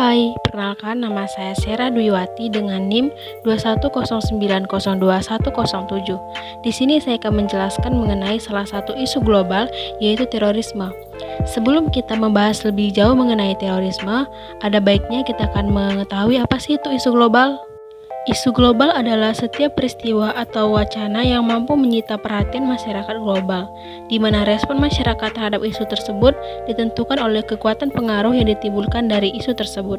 Hai, perkenalkan nama saya Sera Dwiwati dengan NIM 210902107. Di sini saya akan menjelaskan mengenai salah satu isu global yaitu terorisme. Sebelum kita membahas lebih jauh mengenai terorisme, ada baiknya kita akan mengetahui apa sih itu isu global. Isu global adalah setiap peristiwa atau wacana yang mampu menyita perhatian masyarakat global, di mana respon masyarakat terhadap isu tersebut ditentukan oleh kekuatan pengaruh yang ditimbulkan dari isu tersebut.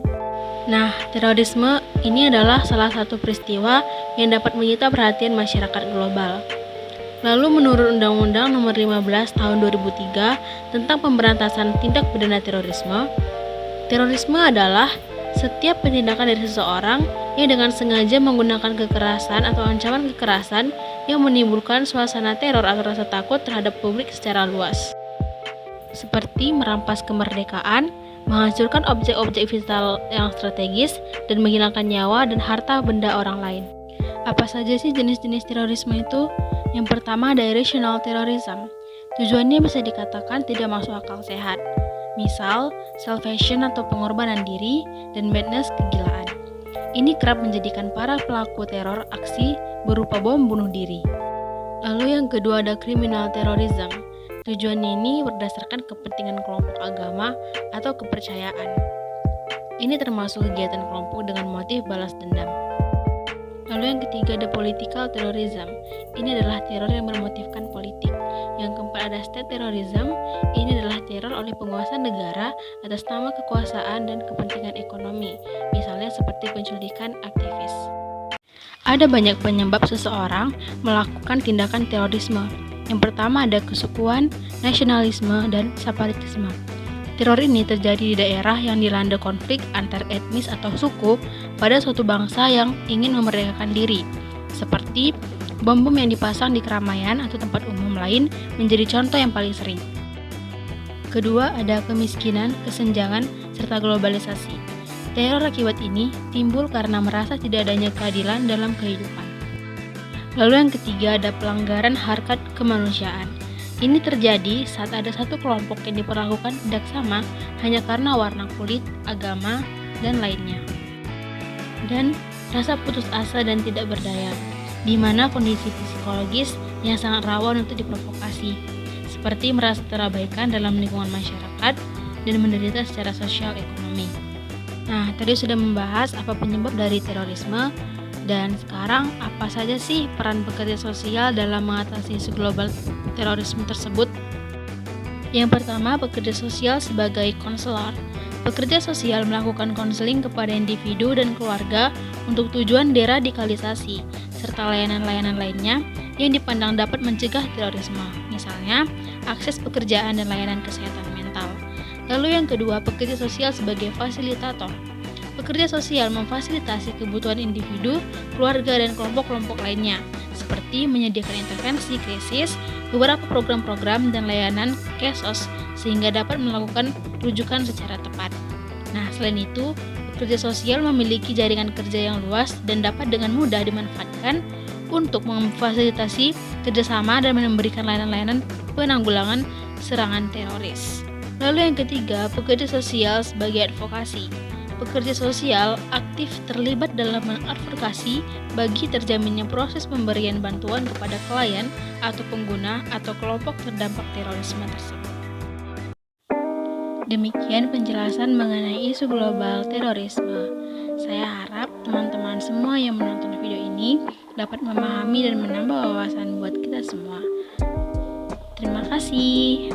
Nah, terorisme ini adalah salah satu peristiwa yang dapat menyita perhatian masyarakat global. Lalu menurut Undang-Undang Nomor 15 Tahun 2003 tentang Pemberantasan Tindak Pidana Terorisme, terorisme adalah setiap tindakan dari seseorang yang dengan sengaja menggunakan kekerasan atau ancaman kekerasan yang menimbulkan suasana teror atau rasa takut terhadap publik secara luas. Seperti merampas kemerdekaan, menghancurkan objek-objek vital yang strategis, dan menghilangkan nyawa dan harta benda orang lain. Apa saja sih jenis-jenis terorisme itu? Yang pertama ada irrational terrorism. Tujuannya bisa dikatakan tidak masuk akal sehat. Misal, salvation atau pengorbanan diri, dan madness kegilaan. Ini kerap menjadikan para pelaku teror aksi berupa bom bunuh diri. Lalu yang kedua ada criminal terrorism. Tujuannya ini berdasarkan kepentingan kelompok agama atau kepercayaan. Ini termasuk kegiatan kelompok dengan motif balas dendam. Lalu yang ketiga ada political terrorism. Ini adalah teror yang bermotifkan politik. Yang keempat ada state terrorism. Ini adalah teror oleh penguasa negara atas nama kekuasaan dan kepentingan ekonomi, misalnya seperti penculikan aktivis. Ada banyak penyebab seseorang melakukan tindakan terorisme. Yang pertama ada kesukuan, nasionalisme, dan separatisme. Teror ini terjadi di daerah yang dilanda konflik antar etnis atau suku pada suatu bangsa yang ingin memerdekakan diri, seperti bom-bom yang dipasang di keramaian atau tempat umum lain menjadi contoh yang paling sering. Kedua, ada kemiskinan, kesenjangan, serta globalisasi. Teror akibat ini timbul karena merasa tidak adanya keadilan dalam kehidupan. Lalu yang ketiga, ada pelanggaran harkat kemanusiaan. Ini terjadi saat ada satu kelompok yang diperlakukan tidak sama hanya karena warna kulit, agama, dan lainnya. Dan rasa putus asa dan tidak berdaya, di mana kondisi psikologis yang sangat rawan untuk diprovokasi, seperti merasa terabaikan dalam lingkungan masyarakat dan menderita secara sosial ekonomi. Nah, tadi sudah membahas apa penyebab dari terorisme, dan sekarang apa saja sih peran pekerja sosial dalam mengatasi isu global terorisme tersebut? Yang pertama, pekerja sosial sebagai konselor. Pekerja sosial melakukan konseling kepada individu dan keluarga untuk tujuan deradikalisasi, serta layanan-layanan lainnya yang dipandang dapat mencegah terorisme, misalnya akses pekerjaan dan layanan kesehatan mental. Lalu yang kedua, pekerja sosial sebagai fasilitator. Pekerja sosial memfasilitasi kebutuhan individu, keluarga, dan kelompok-kelompok lainnya, seperti menyediakan intervensi krisis, beberapa program-program dan layanan KESOS, sehingga dapat melakukan rujukan secara tepat. Nah, selain itu, pekerja sosial memiliki jaringan kerja yang luas dan dapat dengan mudah dimanfaatkan untuk memfasilitasi kerjasama dan memberikan layanan-layanan penanggulangan serangan teroris. Lalu yang ketiga, pekerja sosial sebagai advokasi. Pekerja sosial aktif terlibat dalam mengadvokasi bagi terjaminnya proses pemberian bantuan kepada klien atau pengguna atau kelompok terdampak terorisme tersebut. Demikian penjelasan mengenai isu global terorisme. Saya harap teman-teman semua yang menonton video ini dapat memahami dan menambah wawasan buat kita semua. Terima kasih.